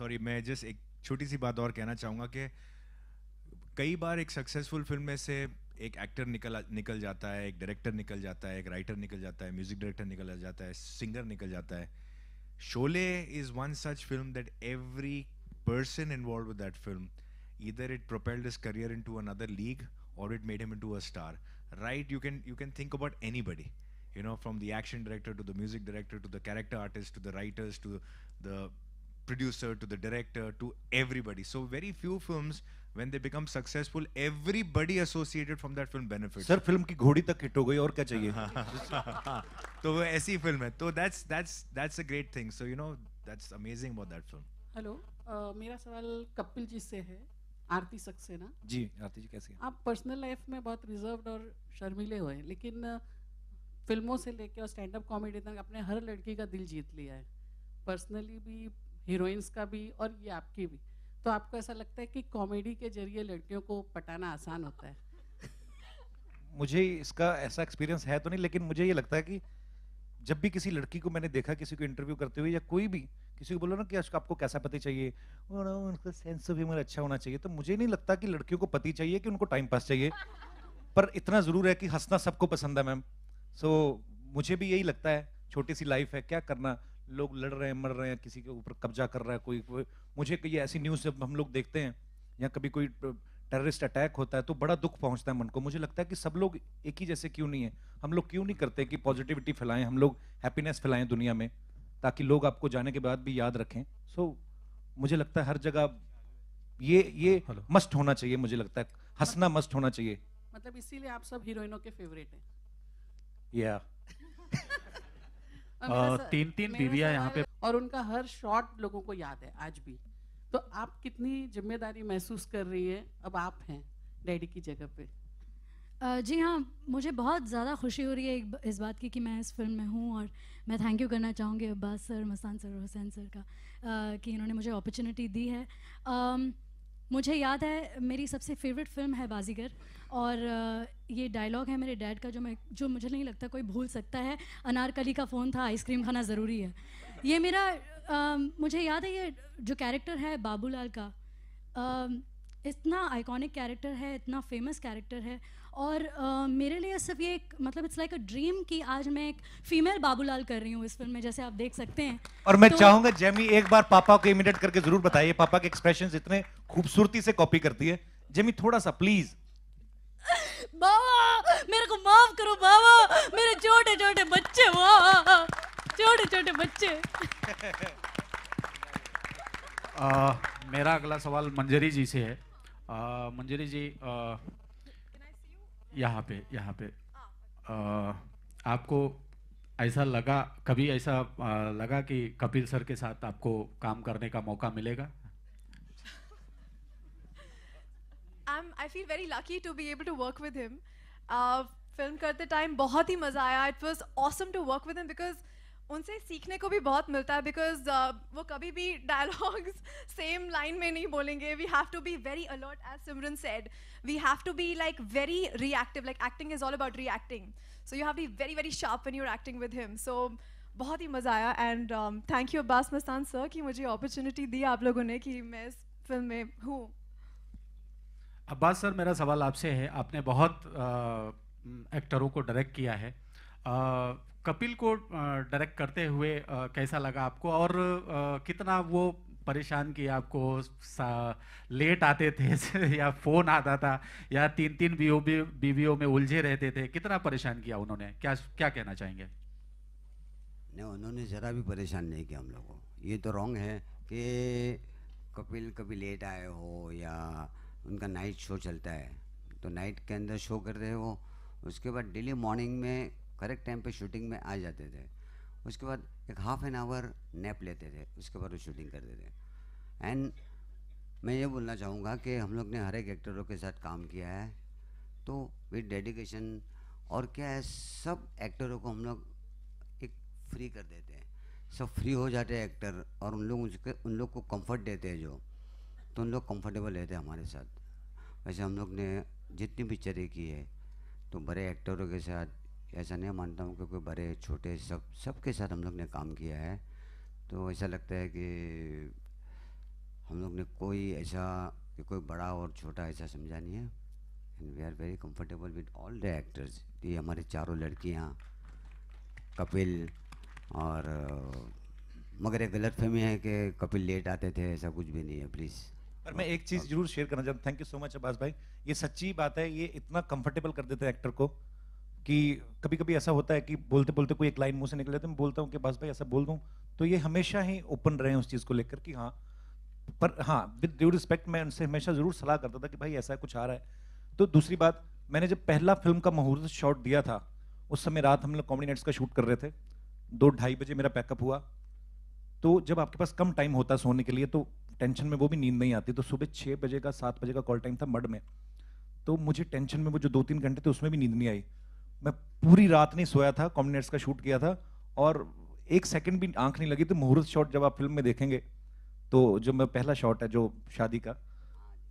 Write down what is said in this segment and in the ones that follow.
और मैं जस्ट एक छोटी सी बात और कहना चाहूँगा कि कई बार एक सक्सेसफुल फिल्म में से एक एक्टर निकल जाता है, एक डायरेक्टर निकल जाता है, एक राइटर निकल जाता है, म्यूजिक डायरेक्टर निकल जाता है, सिंगर निकल जाता है. Sholay is one such film that every person involved with that film, either it propelled his career into another league or it made him into a star. Right? You can think about anybody, from the action director to the music director to the character artist to the writers to the producer to the director to everybody. So very few films, when they become successful, everybody associated from that film benefits. Sir film की घोड़ी तक hit हो गई और क्या चाहिए. तो वो ऐसी फिल्म है. तो that's a great thing. So that's amazing about that film. Hello, मेरा सवाल कपिल जी से है. आरती सक्सेना जी. आरती जी कैसी हैं? आप पर्सनल लाइफ में बहुत रिजर्व्ड और शर्मीले हुए हैं, लेकिन फिल्मों से लेकर और स्टैंड अप कॉमेडी तक आपने हर लड़की का दिल जीत लिया है, पर्सनली भी, हीरोइंस का भी और ये आपकी भी. तो आपको ऐसा लगता है कि कॉमेडी के जरिए लड़कियों को पटाना आसान होता है? मुझे इसका ऐसा एक्सपीरियंस है तो नहीं, लेकिन मुझे ये लगता है कि जब भी किसी लड़की को मैंने देखा, किसी को इंटरव्यू करते हुए या कोई भी किसी को बोलो ना कि आपको कैसा पति चाहिए और उनका सेंस ऑफ ह्यूमर अच्छा होना चाहिए, तो मुझे नहीं लगता कि लड़कियों को पति चाहिए कि उनको टाइम पास चाहिए. पर इतना जरूर है कि हंसना सबको पसंद है मैम. सो मुझे भी यही लगता है, छोटी सी लाइफ है, क्या करना, लोग लड़ रहे हैं, मर रहे हैं, किसी के ऊपर कब्जा कर रहा है कोई. मुझे कई ऐसी न्यूज़ जब हम लोग देखते हैं या कभी कोई टेररिस्ट अटैक होता है तो बड़ा दुख पहुंचता है मन को. मुझे लगता है कि सब लोग एक ही जैसे क्यों नहीं है. हम लोग क्यों नहीं करते कि पॉजिटिविटी फैलाएं, हम लोग हैप्पीनेस फैलाएं दुनिया में, ताकि लोग आपको जाने के बाद भी याद रखें. सो मुझे लगता है हर जगह ये मस्ट होना चाहिए. मुझे लगता है हंसना मस्ट होना चाहिए. मतलब इसीलिए आप सब हीरोइनों के फेवरेट हैं? या तीन बीवियां यहाँ पे, और उनका हर शॉट लोगों को याद है आज भी. तो आप कितनी जिम्मेदारी महसूस कर रही हैं, अब आप हैं डैडी की जगह पे? जी हाँ, मुझे बहुत ज़्यादा खुशी हो रही है इस बात की कि मैं इस फिल्म में हूँ. और मैं थैंक यू करना चाहूँगी अब्बास सर, मस्तान सर और हुसैन सर का कि इन्होंने मुझे अपॉर्चुनिटी दी है. मुझे याद है मेरी सबसे फेवरेट फिल्म है बाजीगर, और ये डायलॉग है मेरे डैड का जो मुझे नहीं लगता कोई भूल सकता है. अनारकली का फ़ोन था, आइसक्रीम खाना ज़रूरी है. ये मेरा मुझे याद है, ये जो कैरेक्टर है बाबूलाल का, इतना आइकॉनिक कैरेक्टर है, इतना फेमस कैरेक्टर है. और मेरे लिए सिर्फ ये एक मतलब इट्स लाइक अ ड्रीम कि आज मैं एक फीमेल बाबूलाल कर रही हूँ इस फिल्म में, जैसे आप देख सकते हैं. और मैं चाहूंगा जेमी एक बार पापा को इमिटेट करके जरूर बताइए. पापा के एक्सप्रेशंस इतने खूबसूरती से कॉपी करती है. जेमी थोड़ा सा प्लीज. बाबा मेरे को माफ करो बाबा, मेरे छोटे छोटे बच्चे, वाह छोटे छोटे बच्चे. मेरा अगला सवाल मंजरी जी से है. मंजरी जी, यहाँ पे आपको ऐसा लगा, कभी ऐसा लगा कि कपिल सर के साथ आपको काम करने का मौका मिलेगा? I feel very lucky to be able to work with him. Film करते टाइम बहुत ही मज़ा आया. It was awesome to work with him because उनसे सीखने को भी बहुत मिलता है. Because वो कभी भी डायलॉग्स सेम लाइन में नहीं बोलेंगे. We have to be very alert, as Simran said. We have to be like very reactive. Like acting is all about reacting. So you have to be very very sharp when you're acting with him. So बहुत ही मज़ा आया. And thank you Abbas Mastan sir कि मुझे opportunity दी आप लोगों ने कि मैं इस फिल्म में हूँ. अब्बास सर, मेरा सवाल आपसे है. आपने बहुत एक्टरों को डायरेक्ट किया है. कपिल को डायरेक्ट करते हुए कैसा लगा आपको, और कितना वो परेशान किया आपको? लेट आते थे या फ़ोन आता था या तीन बीवियों में उलझे रहते थे? कितना परेशान किया उन्होंने? क्या कहना चाहेंगे? नहीं, उन्होंने ज़रा भी परेशान नहीं किया हम लोग को. ये तो रॉन्ग है कि कपिल कभी लेट आए हो, या उनका नाइट शो चलता है तो नाइट के अंदर शो करते हैं वो. उसके बाद डेली मॉर्निंग में करेक्ट टाइम पे शूटिंग में आ जाते थे. उसके बाद एक हाफ एन आवर नैप लेते थे, उसके बाद वो शूटिंग करते थे. एंड मैं ये बोलना चाहूँगा कि हम लोग ने हर एक एक्टरों के साथ काम किया है, तो विद डेडिकेशन. और क्या है, सब एक्टरों को हम लोग एक फ्री कर देते हैं. सब फ्री हो जाते हैं एक्टर, और उन लोग को कंफर्ट देते हैं जो, तो उन लोग कंफर्टेबल रहते हैं हमारे साथ. वैसे हम लोग ने जितनी पिक्चरें की है तो बड़े एक्टरों के साथ, ऐसा नहीं मानता हूँ कि कोई बड़े छोटे सबके साथ हम लोग ने काम किया है. तो ऐसा लगता है कि हम लोग ने कोई ऐसा कि कोई बड़ा और छोटा ऐसा समझा नहीं है, and we are very comfortable with all the actors. ये हमारी चारों लड़कियां, कपिल और मगर एक गलतफहमी है कि कपिल लेट आते थे, ऐसा कुछ भी नहीं है प्लीज़। पर मैं एक चीज जरूर शेयर करना चाहता हूँ, thank you so much Abbas भाई, ये सच्ची बात है, ये इतना कंफर्टेबल कर देते हैं एक्टर को कि कभी कभी ऐसा होता है कि बोलते बोलते कोई एक लाइन मुंह से निकल जाती है, मैं बोलता हूँ कि अब्बास भाई ऐसा बोल दूं, तो ये हमेशा ही ओपन रहे उस चीज को लेकर कि हाँ, पर हाँ विद ड्यू रिस्पेक्ट मैं उनसे हमेशा जरूर सलाह करता था कि भाई ऐसा कुछ आ रहा है। तो दूसरी बात, मैंने जब पहला फिल्म का मुहूर्त शॉट दिया था, उस समय रात हम लोग कॉमेडी नाइट्स का शूट कर रहे थे, 2-2:30 बजे मेरा पैकअप हुआ। तो जब आपके पास कम टाइम होता है सोने के लिए तो टेंशन में वो भी नींद नहीं आती, तो सुबह 6 बजे का 7 बजे का कॉल टाइम था मड में, तो मुझे टेंशन में वो जो 2-3 घंटे थे उसमें भी नींद नहीं आई। मैं पूरी रात नहीं सोया था, कॉमेडी नाइट्स का शूट किया था और 1 सेकंड भी आंख नहीं लगी। तो मुहूर्त शॉट जब आप फिल्म में देखेंगे, तो जो मैं पहला शॉट है जो शादी का,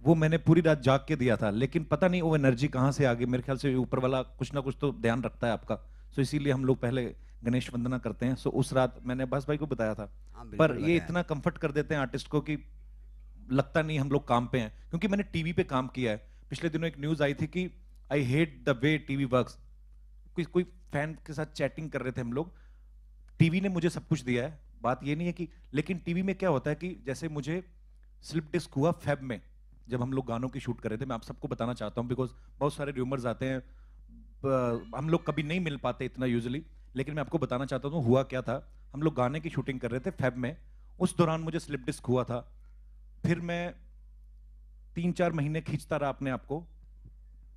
वो मैंने पूरी रात जाग के दिया था, लेकिन पता नहीं वो एनर्जी कहाँ से आ गई। मेरे ख्याल से ऊपर वाला कुछ ना कुछ तो ध्यान रखता है आपका, सो इसीलिए हम लोग पहले गणेश वंदना करते हैं। सो उस रात मैंने अब्बास भाई को बताया था, पर ये इतना कंफर्ट कर देते हैं आर्टिस्ट को कि लगता नहीं हम लोग काम पे हैं, क्योंकि मैंने टीवी पे काम किया है। पिछले दिनों एक न्यूज आई थी कि I hate the way TV works, कोई फैन के साथ चैटिंग कर रहे थे हम लोग। टीवी ने मुझे सब कुछ दिया है, बात ये नहीं है कि, लेकिन टीवी में क्या होता है कि जैसे मुझे स्लिप डिस्क हुआ फेब में, जब हम लोग गानों की शूट कर रहे थे, मैं आप सबको बताना चाहता हूँ बिकॉज बहुत सारे रूमर्स आते हैं, हम लोग कभी नहीं मिल पाते इतना यूजुअली, लेकिन मैं आपको बताना चाहता हूँ हुआ क्या था। हम लोग गाने की शूटिंग कर रहे थे फेब में, उस दौरान मुझे स्लिप डिस्क हुआ था। फिर मैं 3-4 महीने खींचता रहा अपने आप को,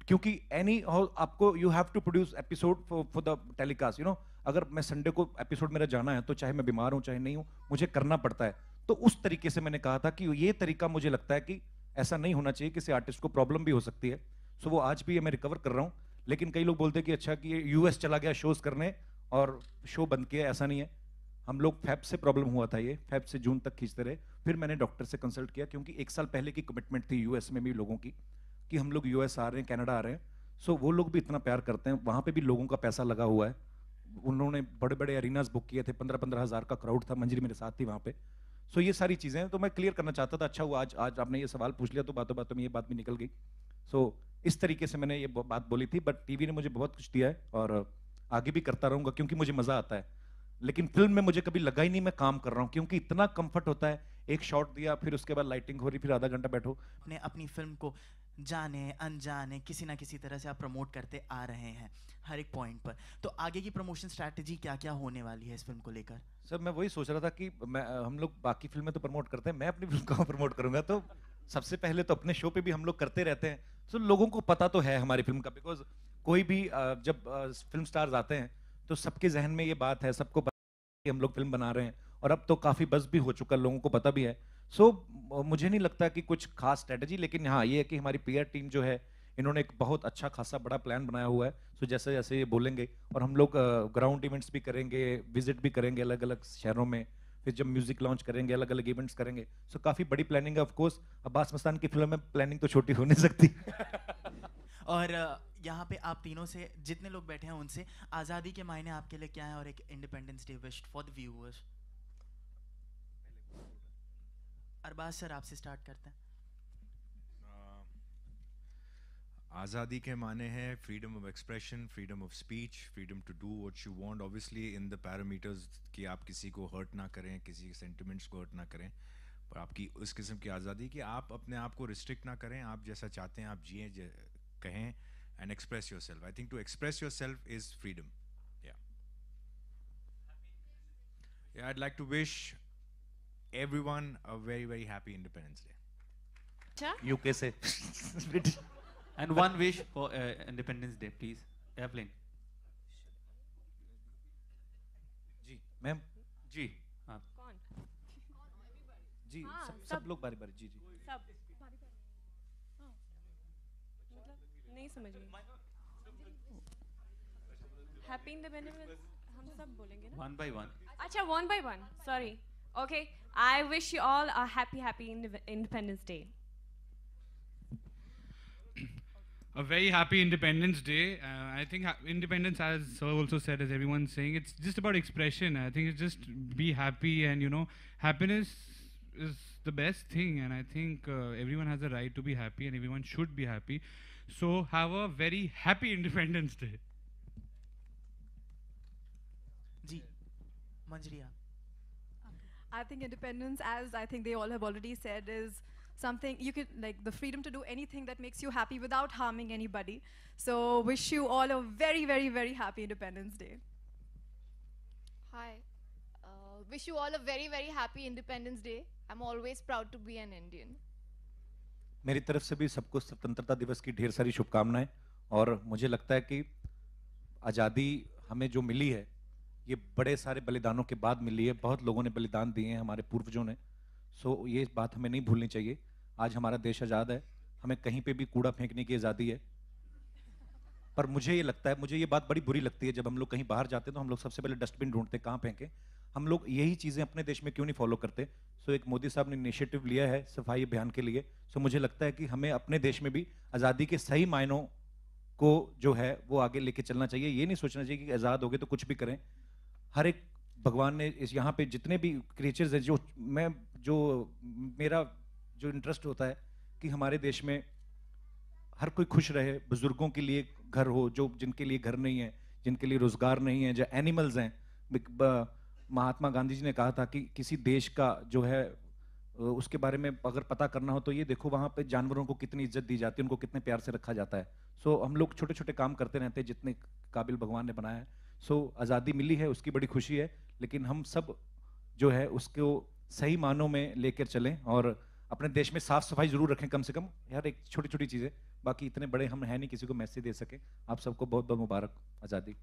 क्योंकि आपको you have to produce episode for the telecast, you know. अगर मैं संडे को एपिसोड मेरा जाना है तो चाहे मैं बीमार हूं चाहे नहीं हूं, मुझे करना पड़ता है। तो उस तरीके से मैंने कहा था कि ये तरीका मुझे लगता है कि ऐसा नहीं होना चाहिए, किसी आर्टिस्ट को प्रॉब्लम भी हो सकती है। सो वो आज भी मैं रिकवर कर रहा हूं, लेकिन कई लोग बोलते हैं कि अच्छा कि ये यूएस चला गया शोज करने और शो बंद किया, ऐसा नहीं है। हम लोग फेब से प्रॉब्लम हुआ था, ये फेब से जून तक खींचते रहे। फिर मैंने डॉक्टर से कंसल्ट किया, क्योंकि 1 साल पहले की कमिटमेंट थी यूएस में भी लोगों की कि हम लोग यूएस आ रहे हैं, कनाडा आ रहे हैं। सो वो लोग भी इतना प्यार करते हैं, वहाँ पे भी लोगों का पैसा लगा हुआ है। उन्होंने बड़े बड़े अरीनाज बुक किए थे, 15-15 हज़ार का क्राउड था, मंजरी मेरे साथ थी वहाँ पे। सो ये सारी चीज़ें हैं, तो मैं क्लियर करना चाहता था। अच्छा हुआ आज आपने ये सवाल पूछ लिया, तो बातों बातों में ये बात भी निकल गई। सो इस तरीके से मैंने ये बात बोली थी, बट टीवी ने मुझे बहुत कुछ दिया है और आगे भी करता रहूंगा, क्योंकि मुझे मजा आता है। लेकिन फिल्म में मुझे कभी लगा ही नहीं मैं काम कर रहा हूँ, क्योंकि इतना कंफर्ट होता है, एक शॉट दिया, फिर उसके बाद लाइटिंग हो रही, फिर आधा घंटा बैठो। अपने अपनी फिल्म को जाने अनजाने किसी ना किसी तरह से आप प्रमोट करते आ रहे हैं हर एक पॉइंट पर, तो आगे की प्रमोशन स्ट्रैटेजी क्या क्या होने वाली है इस फिल्म को लेकर? सर मैं वही सोच रहा था कि हम लोग बाकी फिल्में तो प्रमोट करते हैं, मैं अपनी फिल्म कहाँ प्रमोट करूंगा। तो सबसे पहले तो अपने शो पे भी हम लोग करते रहते हैं, तो लोगों को पता तो है हमारी फिल्म का, बिकॉज कोई भी जब फिल्म स्टार्स आते हैं तो सबके जहन में ये बात है, सबको पता है कि हम लोग फिल्म बना रहे हैं, और अब तो काफी बज़ भी हो चुका, लोगों को पता भी है। सो मुझे नहीं लगता कि कुछ खास स्ट्रेटजी, लेकिन हाँ ये है कि हमारी पीआर टीम जो है, इन्होंने एक बहुत अच्छा खासा बड़ा प्लान बनाया हुआ है। सो जैसे जैसे ये बोलेंगे, और हम लोग ग्राउंड इवेंट्स भी करेंगे, विजिट भी करेंगे अलग अलग शहरों में, फिर जब म्यूजिक लॉन्च करेंगे अलग अलग इवेंट्स करेंगे। सो काफी बड़ी प्लानिंग है। ऑफ कोर्स अब्बास मस्तान की फिल्म में प्लानिंग तो छोटी हो नहीं सकती। और यहाँ पे आप तीनों से जितने लोग बैठे हैं उनसे आज़ादी के मायने आपके लिए क्या है, और एक independence day wish for the viewers. Arbaaz sir आपसे स्टार्ट करते हैं। आज़ादी के माने हैं freedom of expression, freedom of speech, freedom to do what you want, obviously in the parameters कि आप किसी को हर्ट ना करें, किसी के सेंटिमेंट्स को हर्ट ना करें, पर आपकी उस किस्म की आज़ादी कि आप अपने आप को रिस्ट्रिक्ट ना करें, आप जैसा चाहते हैं आप जिए, कहें, and express yourself. I think to express yourself is freedom. Yeah, I'd like to wish everyone a very, very happy Independence Day. UK से। And one wish for Independence Day, please. Airplane. जी ma'am. जी हाँ। कौन? जी हाँ, सब लोग बारी बारी। जी जी सब हाँ, मतलब नहीं समझ गई। हैप्पी इंडिपेंडेंस हम सब बोलेंगे ना? One by one. अच्छा, one by one. Sorry. Okay. I wish you all a happy Independence Day. A very happy Independence Day. I think independence, as sir also said, as everyone's saying, it's just about expression. I think it's just be happy, and you know, happiness is the best thing, and I think everyone has a right to be happy, and everyone should be happy. So have a very happy Independence Day. जी मंजरी आप I think independence, as I think they all have already said, is something you could, like, the freedom to do anything that makes you happy without harming anybody. So wish you all a very, very, very happy Independence Day. Hi. Wish you all a very, very happy Independence Day. I'm always proud to be an Indian. मेरी तरफ से भी सबको स्वतंत्रता दिवस की ढेर सारी शुभकामनाएं। और मुझे लगता है कि आज़ादी हमें जो मिली है ये बड़े सारे बलिदानों के बाद मिली है। बहुत लोगों ने बलिदान दिए हैं, हमारे पूर्वजों ने। सो ये बात हमें नहीं भूलनी चाहिए। आज हमारा देश आज़ाद है, हमें कहीं पे भी कूड़ा फेंकने की आज़ादी है। पर मुझे ये लगता है, मुझे ये बात बड़ी बुरी लगती है, जब हम लोग कहीं बाहर जाते हैं तो हम लोग सबसे पहले डस्टबिन ढूंढते कहाँ फेंकें। हम लोग यही चीज़ें अपने देश में क्यों नहीं फॉलो करते। सो एक मोदी साहब ने इनिशिएटिव लिया है सफाई अभियान के लिए। सो मुझे लगता है कि हमें अपने देश में भी आज़ादी के सही मायनों को जो है वो आगे लेके चलना चाहिए। ये नहीं सोचना चाहिए कि आज़ाद हो गए तो कुछ भी करें। हर एक भगवान ने इस यहाँ पे जितने भी क्रिएचर्स हैं, जो मेरा जो इंटरेस्ट होता है कि हमारे देश में हर कोई खुश रहे, बुजुर्गों के लिए घर हो, जो जिनके लिए घर नहीं है, जिनके लिए रोजगार नहीं है, जो एनिमल्स हैं। महात्मा गांधी जी ने कहा था कि किसी देश का जो है उसके बारे में अगर पता करना हो तो ये देखो वहाँ पे जानवरों को कितनी इज्जत दी जाती है, उनको कितने प्यार से रखा जाता है। सो हम लोग छोटे छोटे काम करते रहते हैं जितने काबिल भगवान ने बनाया है। सो आज़ादी मिली है उसकी बड़ी खुशी है, लेकिन हम सब जो है उसको सही मानों में लेकर चलें और अपने देश में साफ सफाई जरूर रखें कम से कम। यार एक छोटी छोटी चीज़ें, बाकी इतने बड़े हम हैं नहीं किसी को मैसेज दे सके। आप सबको बहुत बहुत मुबारक आज़ादी।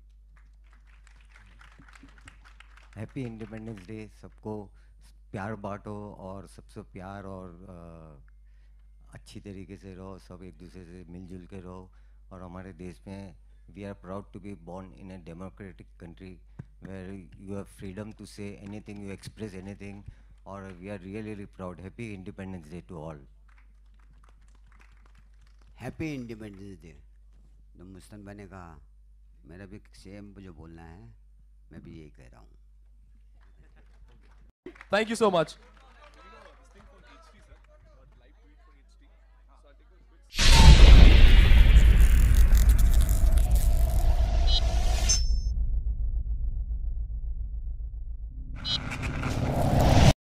Happy independence day. सबको प्यार बांटो और सबसे प्यार और अच्छी तरीके से रहो, सब एक दूसरे से मिलजुल के रहो। और हमारे देश में we are proud to be born in a democratic country where you have freedom to say anything, you express anything, or we are really, really proud. Happy Independence Day to all. Happy independence day. तो मुस्तन भाई ने कहा, मेरा भी same जो बोलना है मैं भी यही कह रहा हूँ। Thank you so much.